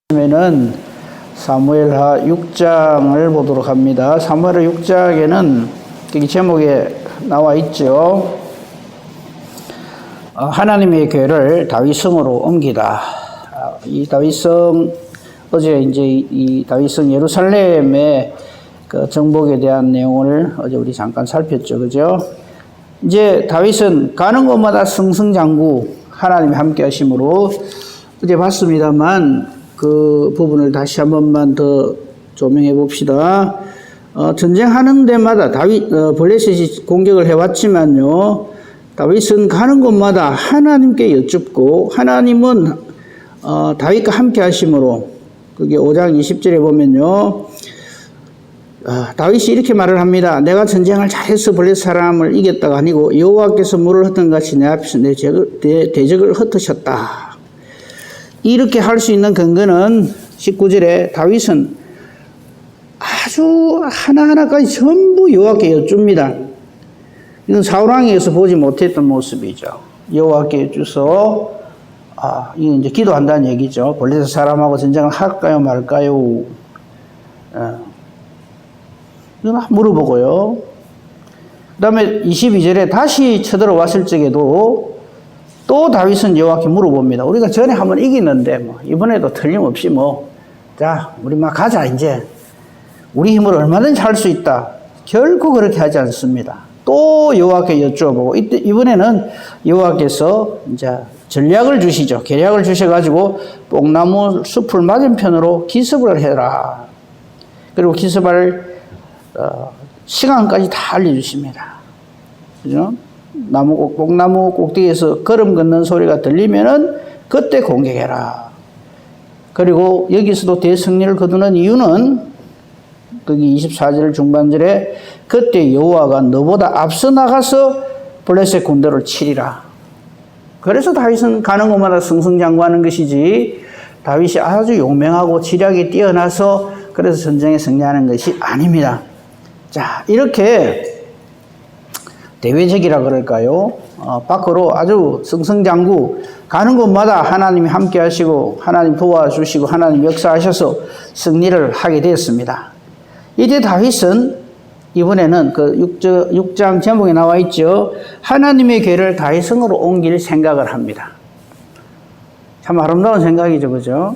그러면은 사무엘하 6장을 보도록 합니다. 사무엘하 6장에는 여기 제목에 나와 있죠. 하나님의 교회를 다윗성으로 옮기다. 이 다윗성, 어제 이제 이 다윗성 예루살렘의 그 정복에 대한 내용을 어제 우리 잠깐 살폈죠. 그죠? 이제 다윗은 가는 곳마다 승승장구 하나님이 함께 하심으로 어제 봤습니다만 그 부분을 다시 한 번만 더 조명해 봅시다. 전쟁하는 데마다 블레셋이 공격을 해왔지만요, 다윗은 가는 곳마다 하나님께 여쭙고 하나님은 다윗과 함께 하심으로, 그게 5장 20절에 보면요, 다윗이 이렇게 말을 합니다. 내가 전쟁을 잘해서 블레셋 사람을 이겼다가 아니고 여호와께서 물을 흩은 같이 내 앞에서 내 대적을 흩으셨다. 이렇게 할 수 있는 근거는 19절에 다윗은 아주 하나하나까지 전부 여호와께 여쭙니다. 이건 사울왕에서 보지 못했던 모습이죠. 여호와께 여쭈서 이건 이제 기도한다는 얘기죠. 블레셋 사람하고 전쟁을 할까요 말까요? 이건 물어보고요. 그 다음에 22절에 다시 쳐들어왔을 적에도 또 다윗은 여호와께 물어봅니다. 우리가 전에 한번 이기는데 이번에도 틀림없이 자 우리 막 가자. 이제 우리 힘으로 얼마든지 할 수 있다. 결코 그렇게 하지 않습니다. 또 여호와께 여쭈어보고 이번에는 여호와께서 이제 전략을 주시죠. 계략을 주셔가지고 뽕나무 숲을 맞은편으로 기습을 해라. 그리고 기습할 시간까지 다 알려주십니다. 그죠? 뽕나무 꼭대기에서 걸음 걷는 소리가 들리면은 그때 공격해라. 그리고 여기서도 대승리를 거두는 이유는 거기 24절 중반절에 그때 여호와가 너보다 앞서 나가서 블레셋 군대를 치리라. 그래서 다윗은 가는 곳마다 승승장구하는 것이지, 다윗이 아주 용맹하고 지략이 뛰어나서 그래서 전쟁에 승리하는 것이 아닙니다. 자, 이렇게 대외적이라 그럴까요? 밖으로 아주 승승장구 가는 곳마다 하나님이 함께 하시고 하나님 도와주시고 하나님 역사하셔서 승리를 하게 되었습니다. 이제 다윗은 이번에는 그 6장 제목에 나와 있죠. 하나님의 교회를 다윗성으로 옮길 생각을 합니다. 참 아름다운 생각이죠. 그죠?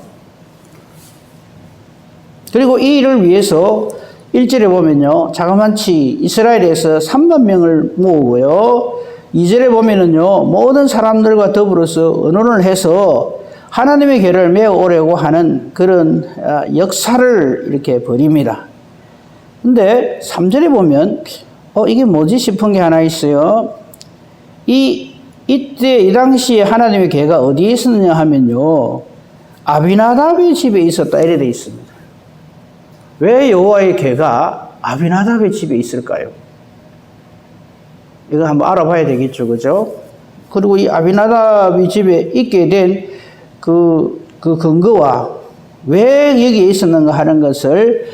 그리고 이 일을 위해서 1절에 보면요, 자그만치 이스라엘에서 3만 명을 모으고요, 2절에 보면은요, 모든 사람들과 더불어서 언론을 해서 하나님의 교회를 메어오려고 하는 그런 역사를 이렇게 벌입니다. 근데 3절에 보면 이게 뭐지 싶은 게 하나 있어요. 이때 이 당시에 하나님의 교회가 어디에 있었느냐 하면요, 아비나답의 집에 있었다 이래 돼 있습니다. 왜 여호와의 궤가 아비나답의 집에 있을까요? 이거 한번 알아봐야 되겠죠, 그죠? 그리고 이 아비나답의 집에 있게 된 그 근거와 왜 여기에 있었는가 하는 것을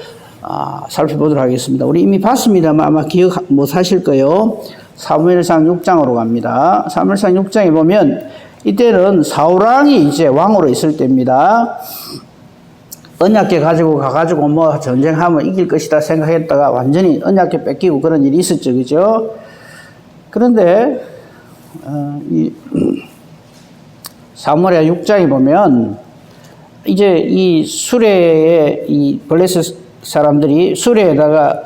살펴보도록 하겠습니다. 우리 이미 봤습니다만 아마 기억 못 하실 거예요. 사무엘상 6장으로 갑니다. 사무엘상 6장에 보면 이때는 사울왕이 이제 왕으로 있을 때입니다. 언약궤 가지고 가가지고 전쟁하면 이길 것이다 생각했다가 완전히 언약궤 뺏기고 그런 일이 있었죠. 그죠? 그런데, 이 사무엘하 6장에 보면 이제 이 수레에 이 블레셋 사람들이 수레에다가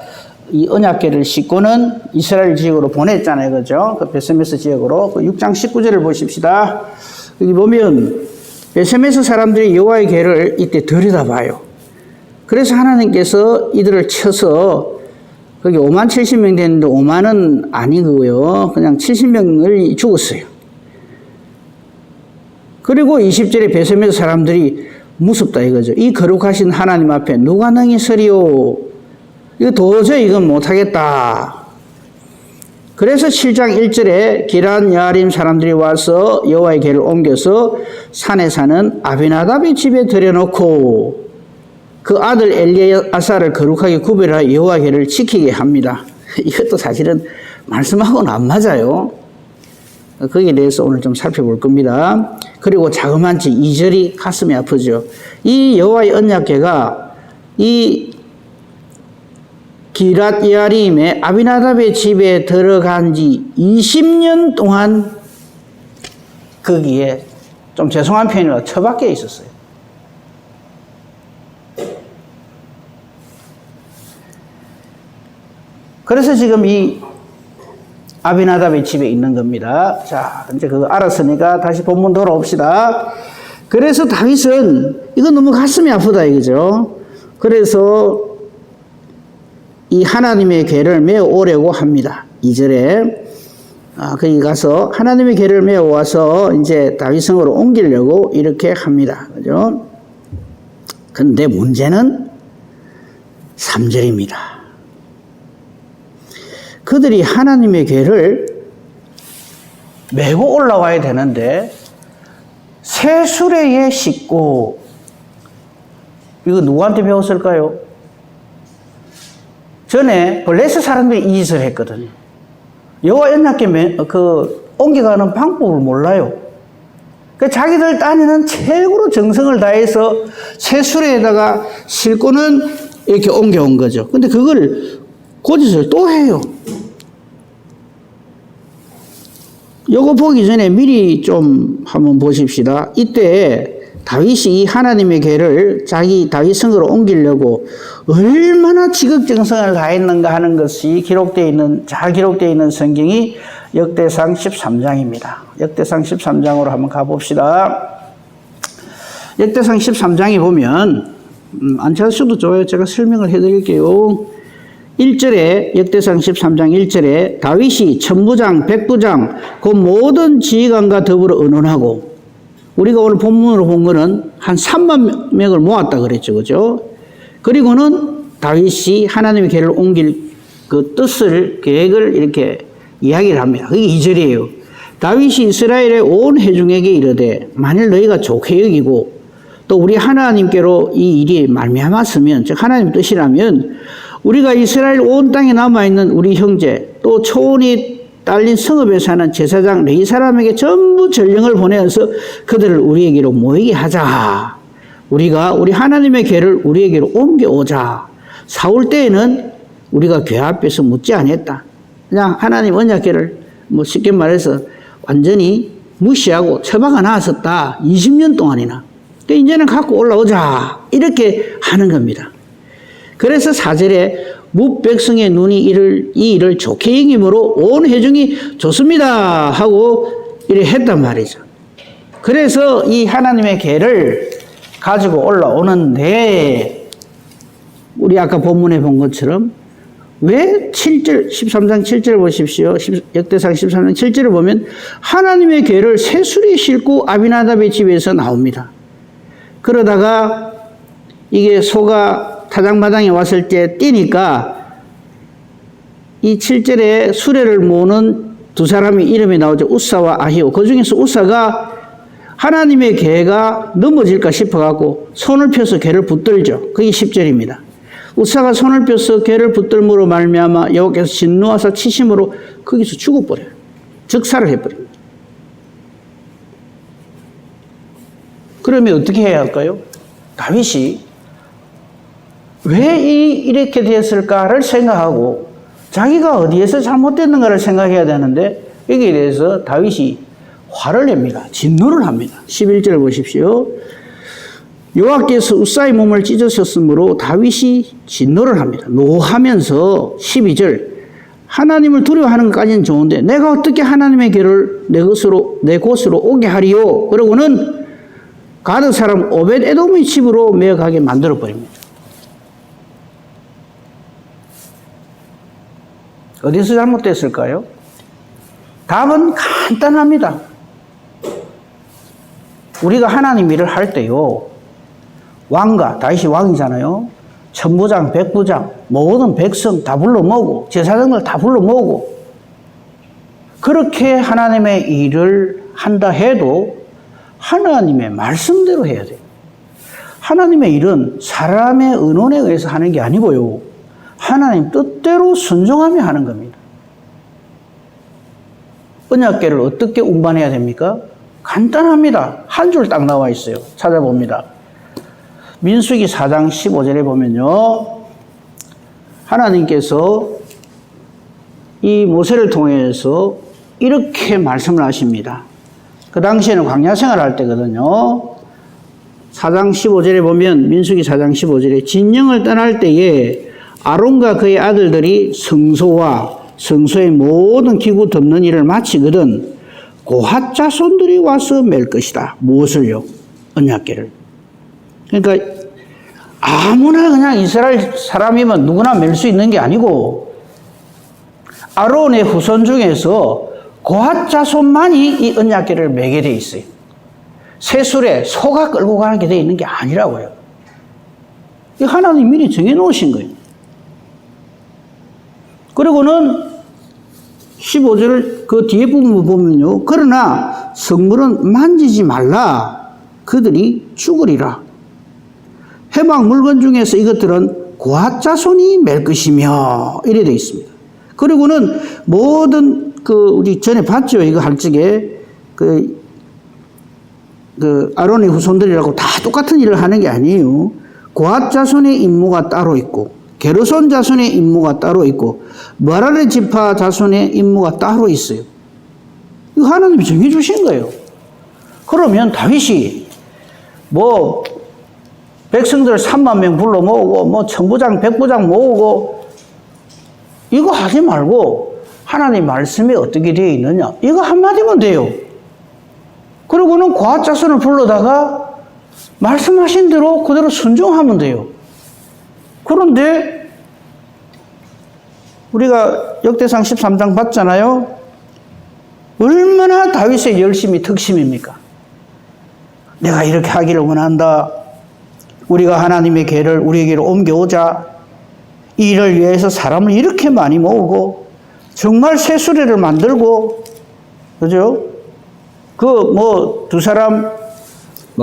이 언약궤를 싣고는 이스라엘 지역으로 보냈잖아요. 그죠? 그 베세메스 지역으로. 그 6장 19절을 보십시다. 여기 보면 베세메스 사람들이 여호와의 궤를 이때 들여다봐요. 그래서 하나님께서 이들을 쳐서 거기 5만 70명 됐는데 5만은 아니고요. 그냥 70명을 죽었어요. 그리고 20절에 베세메스 사람들이 무섭다 이거죠. 이 거룩하신 하나님 앞에 누가 능히 서리오? 이거 도저히 이건 못하겠다. 그래서 7장 1절에 기란 야림 사람들이 와서 여호와의 궤를 옮겨서 산에 사는 아비나답의 집에 들여놓고 그 아들 엘리아사를 거룩하게 구별하여 여호와의 궤를 지키게 합니다. 이것도 사실은 말씀하고는 안 맞아요. 거기에 대해서 오늘 좀 살펴볼 겁니다. 그리고 자그만치 2절이 가슴이 아프죠. 이 여호와의 언약궤가 이 기랏 예아림의 아비나답의 집에 들어간 지 20년 동안 거기에 좀 죄송한 표현이라 처박혀 있었어요. 그래서 지금 이 아비나답의 집에 있는 겁니다. 자, 이제 그거 알았으니까 다시 본문 돌아옵시다. 그래서 다윗은 이건 너무 가슴이 아프다 이거죠. 그래서 이 하나님의 궤를 메어오려고 합니다. 2절에 거기 가서 하나님의 궤를 메어와서 이제 다윗성으로 옮기려고 이렇게 합니다. 그죠? 근데 문제는 3절입니다. 그들이 하나님의 궤를 메고 올라와야 되는데 새 수레에 싣고, 이거 누구한테 배웠을까요? 전에 블레셋 사람들이 이 짓을 했거든요. 여호와 언약궤 옮겨가는 방법을 몰라요. 자기들 딴에는 최고로 정성을 다해서 새 수레에다가 싣고는 이렇게 옮겨온 거죠. 근데 그걸 고짓을 또 해요. 요거 보기 전에 미리 좀 한번 보십시다. 이때 다윗이 이 하나님의 궤를 자기 다윗성으로 옮기려고 얼마나 지극정성을 다했는가 하는 것이 잘 기록되어 있는 성경이 역대상 13장입니다. 역대상 13장으로 한번 가봅시다. 역대상 13장에 보면 안 찾으셔도 좋아요. 제가 설명을 해드릴게요. 1절에 역대상 13장 1절에 다윗이 천부장, 백부장 그 모든 지휘관과 더불어 의논하고, 우리가 오늘 본문으로 본 거는 한 3만 명을 모았다 그랬죠. 그죠? 그리고는 다윗이 하나님의 궤를 옮길 그 뜻을, 계획을 이렇게 이야기를 합니다. 그게 2절이에요. 다윗이 이스라엘의 온 회중에게 이르되 만일 너희가 좋게 여기고 또 우리 하나님께로 이 일이 말미암았으면, 즉 하나님 뜻이라면 우리가 이스라엘 온 땅에 남아있는 우리 형제 또 초원이 딸린 성읍에 사는 제사장 레위 사람에게 전부 전령을 보내어서 그들을 우리에게로 모이게 하자. 우리가 우리 하나님의 궤를 우리에게로 옮겨오자. 사울 때에는 우리가 궤 앞에서 묻지 않았다. 그냥 하나님 언약궤를 쉽게 말해서 완전히 무시하고 처박아 놨었다. 20년 동안이나. 그러니까 이제는 갖고 올라오자. 이렇게 하는 겁니다. 그래서 4절에 뭇 백성의 눈이 이 일을 좋게 여김으로 온 회중이 좋습니다 하고 이렇게 했단 말이죠. 그래서 이 하나님의 궤를 가지고 올라오는데, 우리 아까 본문에 본 것처럼 왜 7절 13장 7절 보십시오. 역대상 13장 7절을 보면 하나님의 궤를 새 수레에 싣고 아비나답의 집에서 나옵니다. 그러다가 이게 소가 타작마당에 왔을 때 뛰니까 이 7절에 수레를 모는 두 사람의 이름이 나오죠. 우사와 아히오. 그 중에서 우사가 하나님의 궤가 넘어질까 싶어갖고 손을 펴서 궤를 붙들죠. 그게 10절입니다. 우사가 손을 펴서 궤를 붙들므로 말미암아 여호와께서 진노하사 치심으로 거기서 죽어버려요. 즉사를 해버립니다. 그러면 어떻게 해야 할까요? 다윗이 왜 이렇게 되었을까를 생각하고 자기가 어디에서 잘못됐는가를 생각해야 되는데, 여기에 대해서 다윗이 화를 냅니다. 진노를 합니다. 11절 보십시오. 여호와께서 우사의 몸을 찢으셨으므로 다윗이 진노를 합니다. 노하면서 12절 하나님을 두려워하는 것까지는 좋은데 내가 어떻게 하나님의 궤를 내 곳으로 오게 하리요? 그러고는 가드 사람 오벳 에돔의 집으로 메어가게 만들어 버립니다. 어디서 잘못됐을까요? 답은 간단합니다. 우리가 하나님 일을 할 때요, 왕가, 다윗이 왕이잖아요. 천부장, 백부장, 모든 백성 다 불러 모으고, 제사장들 다 불러 모으고, 그렇게 하나님의 일을 한다 해도 하나님의 말씀대로 해야 돼요. 하나님의 일은 사람의 의논에 의해서 하는 게 아니고요, 하나님 뜻대로 순종하며 하는 겁니다. 언약궤를 어떻게 운반해야 됩니까? 간단합니다. 한 줄 딱 나와 있어요. 찾아봅니다. 민수기 4장 15절에 보면요. 하나님께서 이 모세를 통해서 이렇게 말씀을 하십니다. 그 당시에는 광야 생활할 때거든요. 4장 15절에 보면 민수기 4장 15절에 진영을 떠날 때에 아론과 그의 아들들이 성소와 성소의 모든 기구 덮는 일을 마치거든 고핫 자손들이 와서 맬 것이다. 무엇을요? 언약궤를. 그러니까 아무나 그냥 이스라엘 사람이면 누구나 맬 수 있는 게 아니고 아론의 후손 중에서 고핫 자손만이 이 언약궤를 매게 돼 있어요. 세술에 소가 끌고 가게 돼 있는 게 아니라고요. 이 하나님 미리 정해 놓으신 거예요. 그리고는 15절 그 뒤에 부분을 보면요. 그러나 성물은 만지지 말라. 그들이 죽으리라. 해방 물건 중에서 이것들은 고핫 자손이 맬 것이며 이래 되어 있습니다. 그리고는 모든 우리 전에 봤죠. 이거 할 적에 아론의 후손들이라고 다 똑같은 일을 하는 게 아니에요. 고핫 자손의 임무가 따로 있고 게르손 자손의 임무가 따로 있고 므라리 지파 자손의 임무가 따로 있어요. 이거 하나님이 정해주신 거예요. 그러면 다윗이 백성들 3만 명 불러 모으고 천부장 백부장 모으고 이거 하지 말고 하나님 말씀이 어떻게 되어 있느냐 이거 한마디면 돼요. 그리고는 고핫 자손을 불러다가 말씀하신 대로 그대로 순종하면 돼요. 그런데 우리가 역대상 13장 봤잖아요. 얼마나 다윗의 열심이 특심입니까? 내가 이렇게 하기를 원한다. 우리가 하나님의 궤를 우리에게로 옮겨오자. 이 일을 위해서 사람을 이렇게 많이 모으고 정말 새 수레를 만들고 그죠? 두 사람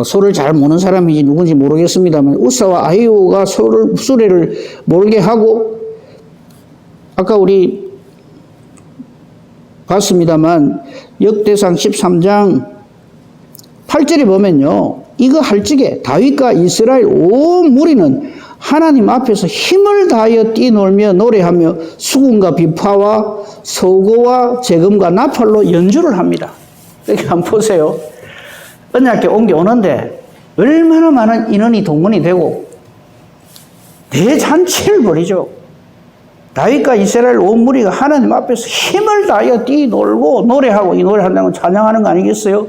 소를 잘 모는 사람인지 누군지 모르겠습니다만 우사와 아히오가 수레를 몰게 하고 아까 우리 봤습니다만 역대상 13장 8절에 보면요. 이거 할 적에 다윗과 이스라엘 온 무리는 하나님 앞에서 힘을 다하여 뛰놀며 노래하며 수금과 비파와 서고와 재금과 나팔로 연주를 합니다. 여기 한번 보세요. 언약궤 옮겨오는데 얼마나 많은 인원이 동원이 되고 대잔치를 벌이죠. 다윗과 이스라엘 온 무리가 하나님 앞에서 힘을 다하여 뛰놀고 노래하고 이 노래한다는 건 찬양하는 거 아니겠어요?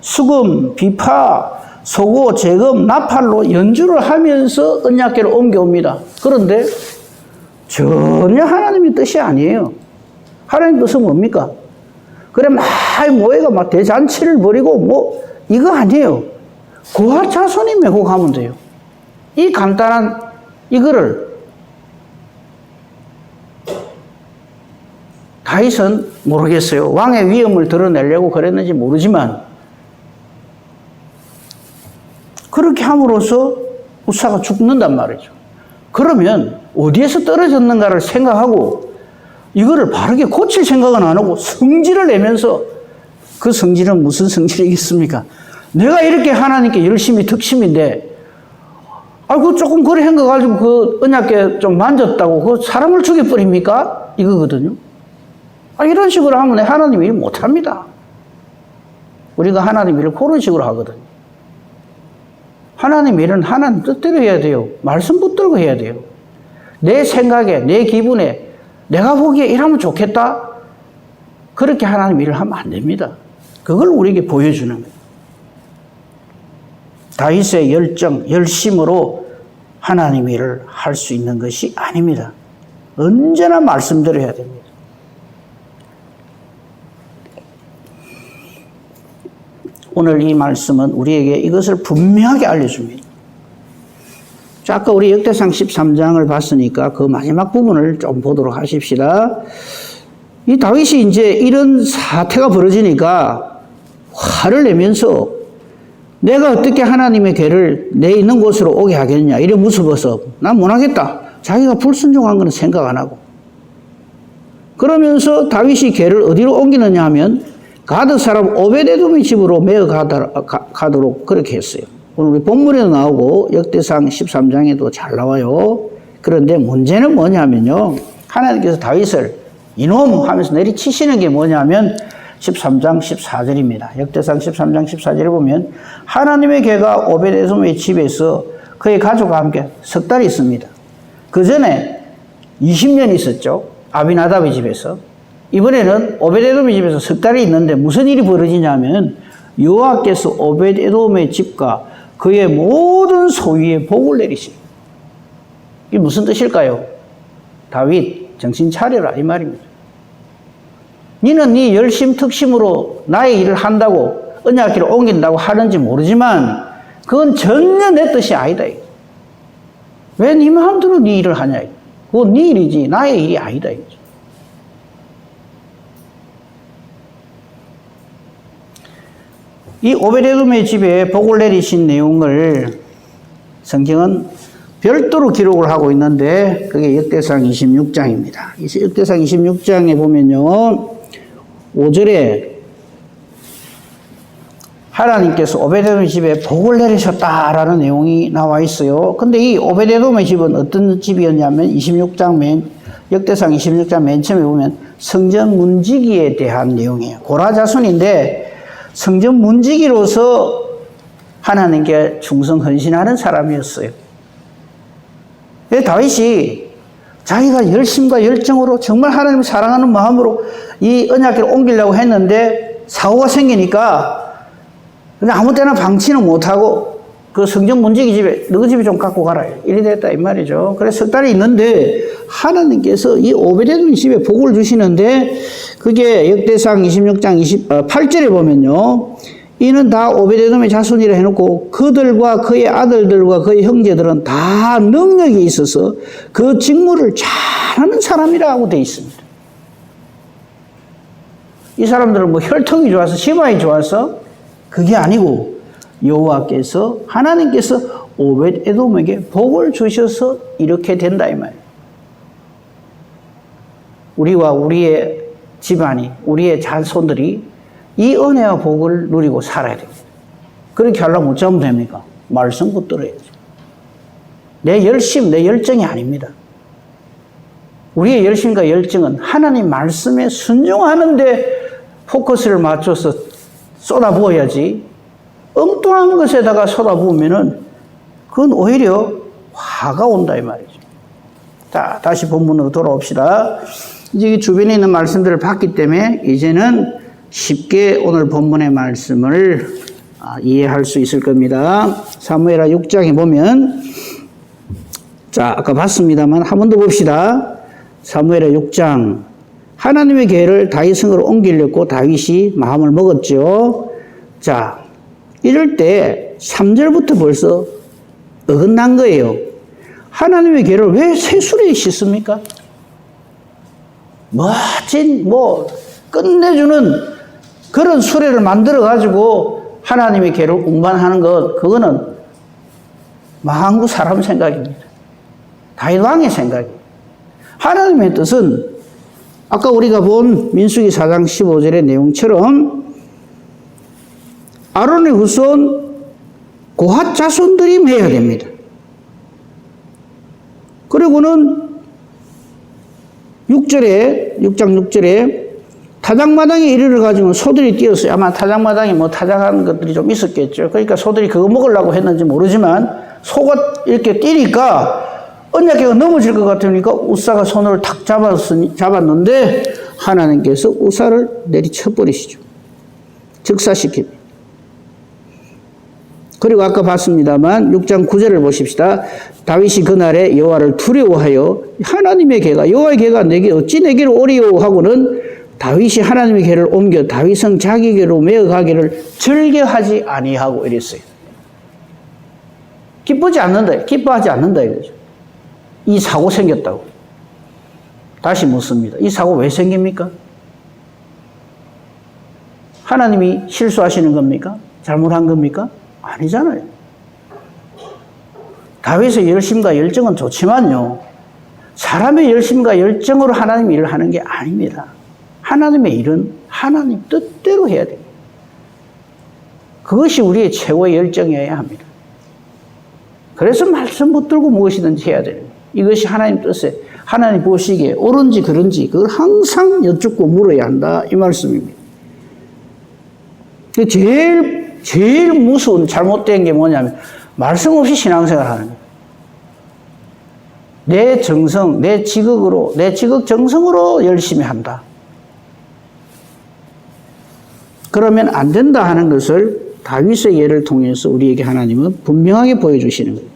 수금, 비파, 소고, 재금, 나팔로 연주를 하면서 언약궤를 옮겨옵니다. 그런데 전혀 하나님의 뜻이 아니에요. 하나님 뜻은 뭡니까? 그래 막 모여가 막 대잔치를 벌이고 이거 아니에요. 고핫 자손이 메고 가면 돼요. 이 간단한 이거를 다윗은 모르겠어요. 왕의 위엄을 드러내려고 그랬는지 모르지만 그렇게 함으로써 우사가 죽는단 말이죠. 그러면 어디에서 떨어졌는가를 생각하고 이거를 바르게 고칠 생각은 안 하고 성질을 내면서 그 성질은 무슨 성질이겠습니까? 내가 이렇게 하나님께 열심히 특심인데 그 조금 그래 한 거 가지고 그 언약궤 좀 만졌다고 그 사람을 죽여버립니까? 이거거든요. 이런 식으로 하면 하나님 일 못합니다. 우리가 하나님 일을 그런 식으로 하거든요. 하나님 일은 하나님 뜻대로 해야 돼요. 말씀 붙들고 해야 돼요. 내 생각에, 내 기분에, 내가 보기에 이러면 좋겠다? 그렇게 하나님 일을 하면 안 됩니다. 그걸 우리에게 보여주는 거예요. 다윗의 열정, 열심으로 하나님 일을 할 수 있는 것이 아닙니다. 언제나 말씀대로 해야 됩니다. 오늘 이 말씀은 우리에게 이것을 분명하게 알려줍니다. 자, 아까 우리 역대상 13장을 봤으니까 그 마지막 부분을 좀 보도록 하십시다. 이 다윗이 이제 이런 사태가 벌어지니까 화를 내면서 내가 어떻게 하나님의 궤를 내 있는 곳으로 오게 하겠냐 이래 무서워서 난 못하겠다. 자기가 불순종한 건 생각 안 하고 그러면서 다윗이 궤를 어디로 옮기느냐 하면 가드 사람 오베데돔의 집으로 메어 가도록 그렇게 했어요. 오늘 우리 본문에도 나오고 역대상 13장에도 잘 나와요. 그런데 문제는 뭐냐면요. 하나님께서 다윗을 이놈 하면서 내리치시는 게 뭐냐면 13장 14절입니다. 역대상 13장 14절에 보면 하나님의 개가 오베데돔의 집에서 그의 가족과 함께 석 달이 있습니다. 그 전에 20년 있었죠. 아비나답의 집에서. 이번에는 오베데돔의 집에서 석 달이 있는데 무슨 일이 벌어지냐면 여호와께서 오베데돔의 집과 그의 모든 소유에 복을 내리시. 이게 무슨 뜻일까요? 다윗 정신 차려라 이 말입니다. 니는 네 열심 특심으로 나의 일을 한다고 언약궤를 옮긴다고 하는지 모르지만 그건 전혀 내 뜻이 아니다. 왜 네 마음대로 네 일을 하냐. 그건 네 일이지 나의 일이 아니다. 이 오베데돔의 집에 복을 내리신 내용을 성경은 별도로 기록을 하고 있는데 그게 역대상 26장입니다. 역대상 26장에 보면요. 5절에 하나님께서 오베데돔의 집에 복을 내리셨다라는 내용이 나와 있어요. 근데 이 오베데돔의 집은 어떤 집이었냐면 역대상 26장 맨 처음에 보면 성전 문지기에 대한 내용이에요. 고라 자손인데 성전 문지기로서 하나님께 충성 헌신하는 사람이었어요. 다윗이 자기가 열심과 열정으로 정말 하나님을 사랑하는 마음으로 이 언약궤를 옮기려고 했는데 사고가 생기니까 그냥 아무 때나 방치는 못하고 그 성전 문지기 집에 너희 집에 좀 갖고 가라 이래 됐다 이 말이죠. 그래서 석 달이 있는데 하나님께서 이 오베데돔 집에 복을 주시는데 그게 역대상 26장 8절에 보면요. 이는 다 오베데돔의 자손이라 해놓고 그들과 그의 아들들과 그의 형제들은 다 능력이 있어서 그 직무를 잘하는 사람이라고 되어 있습니다. 이 사람들은 뭐 혈통이 좋아서 지방이 좋아서 그게 아니고 여호와께서 하나님께서 오벳에돔에게 복을 주셔서 이렇게 된다 이 말이에요. 우리와 우리의 집안이 우리의 자손들이 이 은혜와 복을 누리고 살아야 됩니다. 그렇게 하려면 어쩌면 됩니까? 말씀 붙들어야죠. 내 열심, 내 열정이 아닙니다. 우리의 열심과 열정은 하나님 말씀에 순종하는데 포커스를 맞춰서 쏟아부어야지 엉뚱한 것에다가 쏟아부으면은 그건 오히려 화가 온다 이 말이죠. 자, 다시 본문으로 돌아옵시다. 이제 주변에 있는 말씀들을 봤기 때문에 이제는 쉽게 오늘 본문의 말씀을 이해할 수 있을 겁니다. 사무엘하 6장에 보면 자, 아까 봤습니다만 한 번 더 봅시다. 사무엘하 6장 하나님의 계를 다윗성으로 옮기려고 다윗이 마음을 먹었죠. 자, 이럴 때 3절부터 벌써 어긋난 거예요. 하나님의 계를 왜 새술에 씻습니까? 멋진 끝내주는 그런 수레를 만들어 가지고 하나님의 계를 운반하는 것, 그거는 망구 사람 생각입니다. 다윗 왕의 생각입니다. 하나님의 뜻은 아까 우리가 본 민수기 4장 15절의 내용처럼 아론의 후손 고핫 자손들이 매야 됩니다. 그리고는 6장 6절에 타작마당에 이르러 가지고 소들이 뛰었어요. 아마 타작마당에 타작하는 것들이 좀 있었겠죠. 그러니까 소들이 그거 먹으려고 했는지 모르지만 소가 이렇게 뛰니까 언약궤가 넘어질 것 같으니까 우사가 손을 탁 잡았는데 하나님께서 우사를 내리쳐버리시죠. 즉사시킵니다. 그리고 아까 봤습니다만 6장 9절을 보십시다. 다윗이 그날에 여호와를 두려워하여 하나님의 계가 여호와의 계가 내게 어찌 내게로 오리요 하고는 다윗이 하나님의 계를 옮겨 다윗성 자기 계로 메어 가기를 즐겨하지 아니하고 이랬어요. 기뻐하지 않는다 이거죠. 이 사고 생겼다고. 다시 묻습니다. 이 사고 왜 생깁니까? 하나님이 실수하시는 겁니까? 잘못한 겁니까? 아니잖아요. 다윗의 열심과 열정은 좋지만요. 사람의 열심과 열정으로 하나님의 일을 하는 게 아닙니다. 하나님의 일은 하나님 뜻대로 해야 됩니다. 그것이 우리의 최고의 열정이어야 합니다. 그래서 말씀 붙들고 무엇이든지 해야 됩니다. 이것이 하나님 뜻에, 하나님 보시기에 옳은지 그른지 그걸 항상 여쭙고 물어야 한다, 이 말씀입니다. 제일 무서운 잘못된 게 뭐냐면 말씀 없이 신앙생활 하는 거예요. 내 정성, 내 지극으로, 내 지극 정성으로 열심히 한다. 그러면 안 된다 하는 것을 다윗의 예를 통해서 우리에게 하나님은 분명하게 보여주시는 거예요.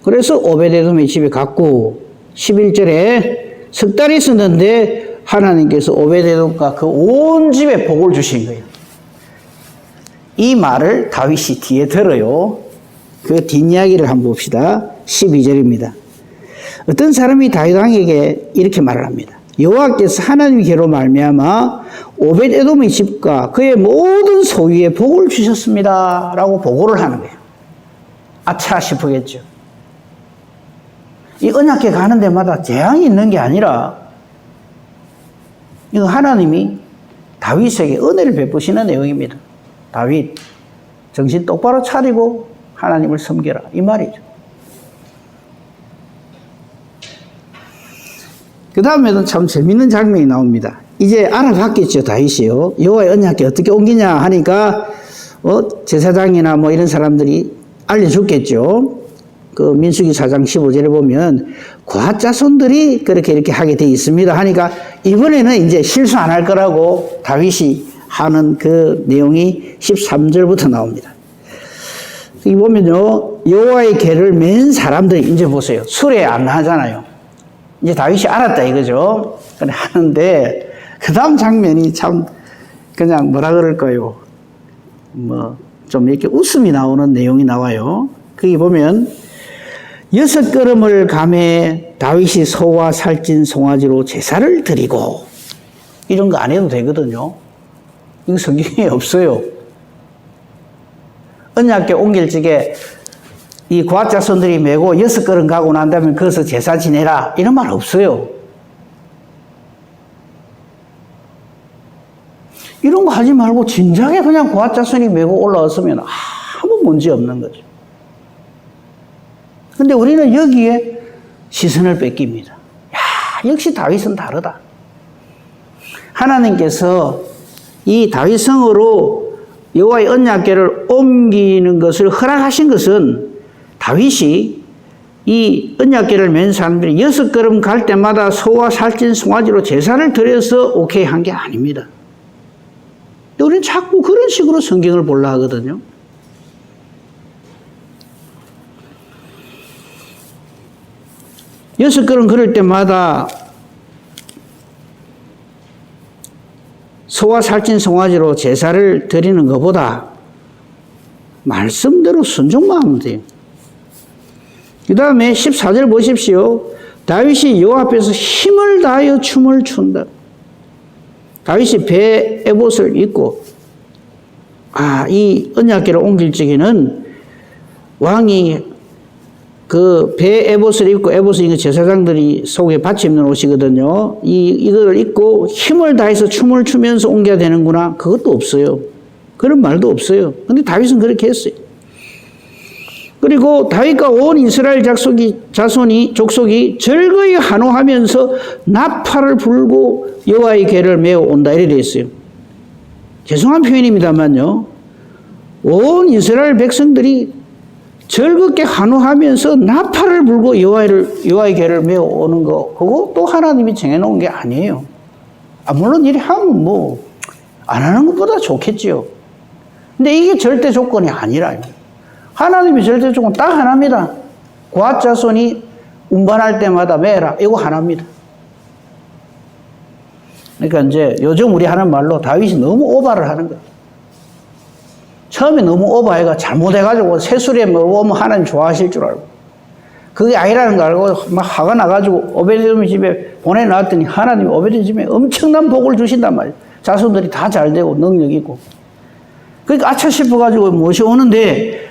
그래서 오베데돔의 집에 갔고 11절에 석 달 있었는데 하나님께서 오베데돔과 그 온 집에 복을 주신 거예요. 이 말을 다윗이 뒤에 들어요. 그 뒷이야기를 한번 봅시다. 12절입니다. 어떤 사람이 다윗 왕에게 이렇게 말을 합니다. 여호와께서 하나님께로 말미암아 오벳에돔의 집과 그의 모든 소유에 복을 주셨습니다. 라고 보고를 하는 거예요. 아차 싶으겠죠. 이 언약궤 가는 데마다 재앙이 있는 게 아니라 이거 하나님이 다윗에게 은혜를 베푸시는 내용입니다. 다윗, 정신 똑바로 차리고 하나님을 섬겨라, 이 말이죠. 그 다음에는 참 재밌는 장면이 나옵니다. 이제 알아봤겠죠, 다윗이요. 여호와의 언약궤 어떻게 옮기냐 하니까 제사장이나 뭐 이런 사람들이 알려줬겠죠. 그 민수기 4장 15절에 보면 고앗자손들이 그렇게 이렇게 하게 돼 있습니다 하니까 이번에는 이제 실수 안 할 거라고 다윗이 하는 그 내용이 13절부터 나옵니다. 여기 보면요, 여호와의 궤를 맨 사람들이 이제 보세요. 수레 안 하잖아요. 이제 다윗이 알았다 이거죠. 그래 하는데 그 다음 장면이 참 그냥 뭐라 그럴까요? 뭐 좀 이렇게 웃음이 나오는 내용이 나와요. 거기 보면 6걸음을 감에 다윗이 소와 살찐 송아지로 제사를 드리고, 이런 거 안 해도 되거든요. 이거 성경에 없어요. 언약궤 옮길 적에 이 고앗자손들이 메고 6걸음 가고 난 다음에 거기서 제사 지내라, 이런 말 없어요. 이런 거 하지 말고 진작에 그냥 고앗자손이 메고 올라왔으면 아무 문제 없는 거죠. 근데 우리는 여기에 시선을 뺏깁니다. 야, 역시 다윗은 다르다. 하나님께서 이 다윗성으로 여호와의 언약궤를 옮기는 것을 허락하신 것은 다윗이 이 언약궤를 맨 사람들이 6걸음 갈 때마다 소와 살찐 송아지로 제사를 드려서 오케이 한 게 아닙니다. 우리는 자꾸 그런 식으로 성경을 보려 하거든요. 여섯 걸음 걸을 때마다 소와 살찐 송아지로 제사를 드리는 것보다 말씀대로 순종만 하면 돼요. 그 다음에 14절 보십시오. 다윗이 여호와 앞에서 힘을 다하여 춤을 춘다. 다윗이 배 에봇을 입고, 이 언약궤를 옮길 적에는 왕이 그 배 에봇을 입고, 에봇은 이거 제사장들이 속에 받쳐 입는 옷이거든요. 이거를 입고 힘을 다해서 춤을 추면서 옮겨야 되는구나. 그것도 없어요. 그런 말도 없어요. 근데 다윗은 그렇게 했어요. 그리고 다윗과 온 이스라엘 자손이 족속이 즐거이 환호하면서 나팔을 불고 여호와의 궤를 메어 온다, 이래 되어 있어요. 죄송한 표현입니다만요, 온 이스라엘 백성들이 즐겁게 환호하면서 나팔을 불고 여호와의 궤를 메어 오는 거, 그거 또 하나님이 정해놓은 게 아니에요. 물론 이렇게 하면 뭐 안 하는 것보다 좋겠지요. 근데 이게 절대 조건이 아니라요. 하나님이 절대 조건 딱 하나입니다. 고앗자손이 운반할 때마다 매라, 이거 하나입니다. 그러니까 이제 요즘 우리 하는 말로 다윗이 너무 오바를 하는 거예요. 처음에 너무 오바해가 잘못해가지고 새수리에 몰고 오면 하나님 좋아하실 줄 알고, 그게 아니라는 거 알고 막 화가 나가지고 오베데돔 집에 보내놨더니 하나님이 오베데돔 집에 엄청난 복을 주신단 말이에요. 자손들이 다 잘되고 능력 있고. 그러니까 아차 싶어가지고 모셔오는데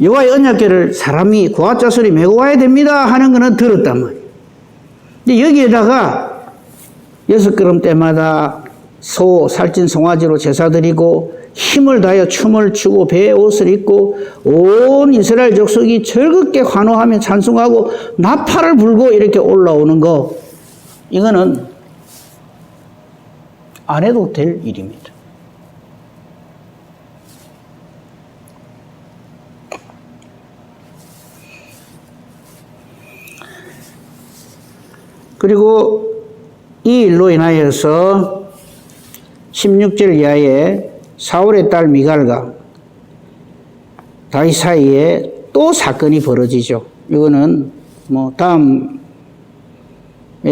여호와의 언약궤를 사람이 고앗자손이 메고 와야 됩니다 하는 거는 들었단 말이에요. 근데 여기에다가 6걸음 때마다 소, 살찐 송아지로 제사 드리고 힘을 다하여 춤을 추고 배에 옷을 입고 온 이스라엘 족속이 즐겁게 환호하며 찬송하고 나팔을 불고 이렇게 올라오는 거, 이거는 안 해도 될 일입니다. 그리고 이 일로 인하여서 16절 이하에 사울의 딸 미갈과 다윗 사이에 또 사건이 벌어지죠. 이거는 뭐 다음에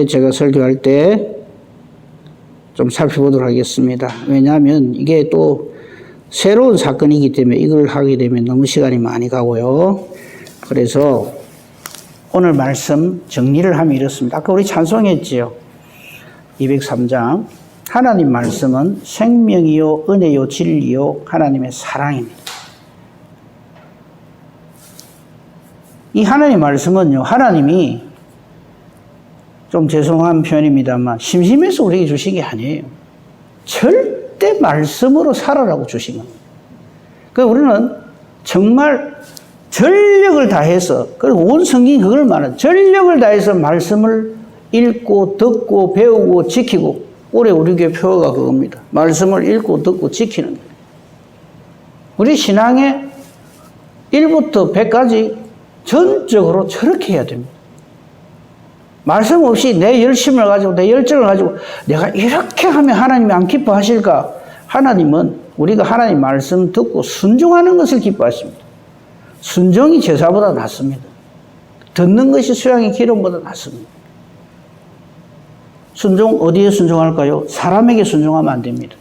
제가 설교할 때 좀 살펴보도록 하겠습니다. 왜냐하면 이게 또 새로운 사건이기 때문에 이걸 하게 되면 너무 시간이 많이 가고요. 그래서 오늘 말씀 정리를 하면 이렇습니다. 아까 우리 찬송했지요. 203장. 하나님 말씀은 생명이요 은혜요 진리요 하나님의 사랑입니다. 이 하나님 말씀은요, 하나님이 좀 죄송한 표현입니다만 심심해서 우리에게 주신 게 아니에요. 절대 말씀으로 살아라고 주신 겁니다. 그러니까 우리는 정말 전력을 다해서, 그리고 온 성경이 그걸 말하는, 전력을 다해서 말씀을 읽고 듣고 배우고 지키고, 올해 우리 교회 표어가 그겁니다. 말씀을 읽고 듣고 지키는 거예요. 우리 신앙의 1부터 100까지 전적으로 저렇게 해야 됩니다. 말씀 없이 내 열심을 가지고 내 열정을 가지고 내가 이렇게 하면 하나님이 안 기뻐하실까? 하나님은 우리가 하나님 말씀 듣고 순종하는 것을 기뻐하십니다. 순종이 제사보다 낫습니다. 듣는 것이 수양의 기름보다 낫습니다. 순종 어디에 순종할까요? 사람에게 순종하면 안 됩니다.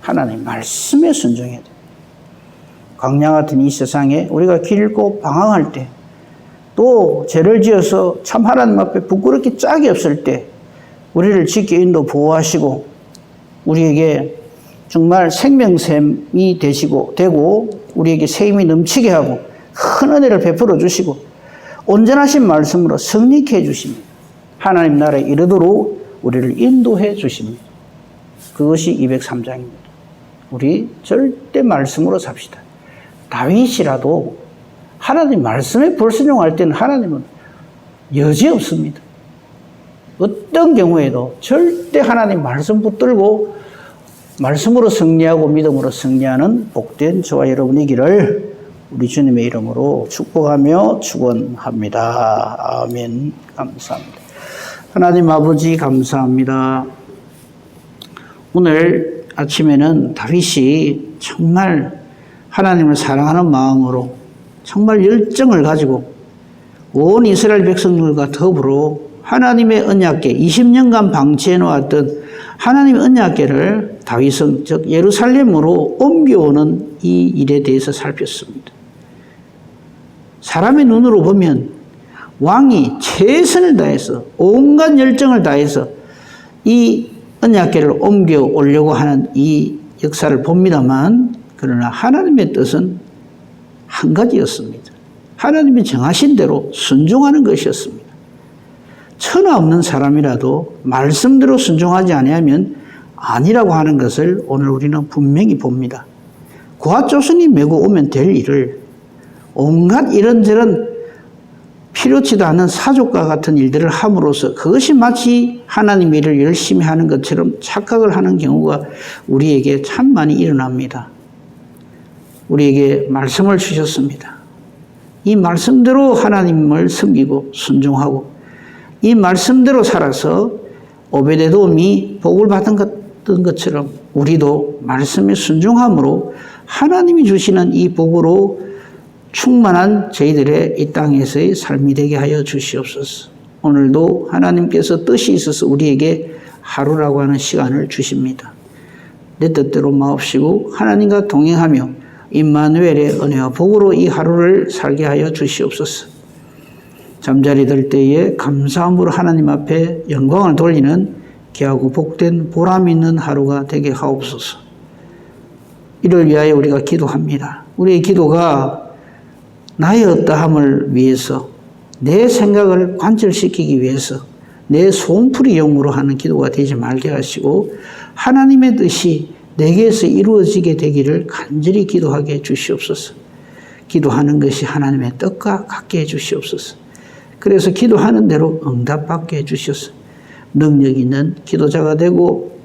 하나님 말씀에 순종해야 됩니다. 광야 같은 이 세상에 우리가 길 잃고 방황할 때, 또 죄를 지어서 참 하나님 앞에 부끄럽게 짝이 없을 때 우리를 지켜 인도 보호하시고 우리에게 정말 생명샘이 되고 우리에게 새 힘이 넘치게 하고 큰 은혜를 베풀어 주시고 온전하신 말씀으로 성립케 해 주십니다. 하나님 나라에 이르도록 우리를 인도해 주십니다. 그것이 203장입니다. 우리 절대 말씀으로 삽시다. 다윗이라도 하나님 말씀에 불순종할 때는 하나님은 여지 없습니다. 어떤 경우에도 절대 하나님 말씀 붙들고 말씀으로 승리하고 믿음으로 승리하는 복된 저와 여러분이기를 우리 주님의 이름으로 축복하며 축원합니다. 아멘. 감사합니다. 하나님 아버지 감사합니다. 오늘 아침에는 다윗이 정말 하나님을 사랑하는 마음으로 정말 열정을 가지고 온 이스라엘 백성들과 더불어 하나님의 언약궤 20년간 방치해 놓았던 하나님의 언약궤를 다윗은 즉 예루살렘으로 옮겨오는 이 일에 대해서 살폈습니다. 사람의 눈으로 보면 왕이 최선을 다해서 온갖 열정을 다해서 이 언약궤를 옮겨오려고 하는 이 역사를 봅니다만, 그러나 하나님의 뜻은 한 가지였습니다. 하나님이 정하신 대로 순종하는 것이었습니다. 천하 없는 사람이라도 말씀대로 순종하지 아니하면 아니라고 하는 것을 오늘 우리는 분명히 봅니다. 고아조선이 메고 오면 될 일을 온갖 이런저런 필요치도 않은 사족과 같은 일들을 함으로써 그것이 마치 하나님 일을 열심히 하는 것처럼 착각을 하는 경우가 우리에게 참 많이 일어납니다. 우리에게 말씀을 주셨습니다. 이 말씀대로 하나님을 섬기고 순종하고 이 말씀대로 살아서 오베데돔이 복을 받은 것처럼 우리도 말씀에 순종함으로 하나님이 주시는 이 복으로 충만한 저희들의 이 땅에서의 삶이 되게 하여 주시옵소서. 오늘도 하나님께서 뜻이 있어서 우리에게 하루라고 하는 시간을 주십니다. 내 뜻대로 마옵시고 하나님과 동행하며 임마누엘의 은혜와 복으로 이 하루를 살게 하여 주시옵소서. 잠자리 들 때에 감사함으로 하나님 앞에 영광을 돌리는 귀하고 복된 보람 있는 하루가 되게 하옵소서. 이를 위하여 우리가 기도합니다. 우리의 기도가 나의 어떠함을 위해서, 내 생각을 관철시키기 위해서, 내 소원풀이 용으로 하는 기도가 되지 말게 하시고 하나님의 뜻이 내게서 이루어지게 되기를 간절히 기도하게 해 주시옵소서. 기도하는 것이 하나님의 뜻과 같게 해 주시옵소서. 그래서 기도하는 대로 응답받게 해 주시옵소서. 능력 있는 기도자가 되고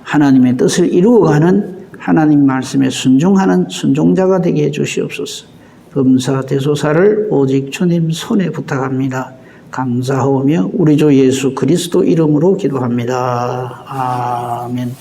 하나님의 뜻을 이루어가는 하나님 말씀에 순종하는 순종자가 되게 해 주시옵소서. 범사대소사를 오직 주님 손에 부탁합니다. 감사하오며 우리 주 예수 그리스도 이름으로 기도합니다. 아멘.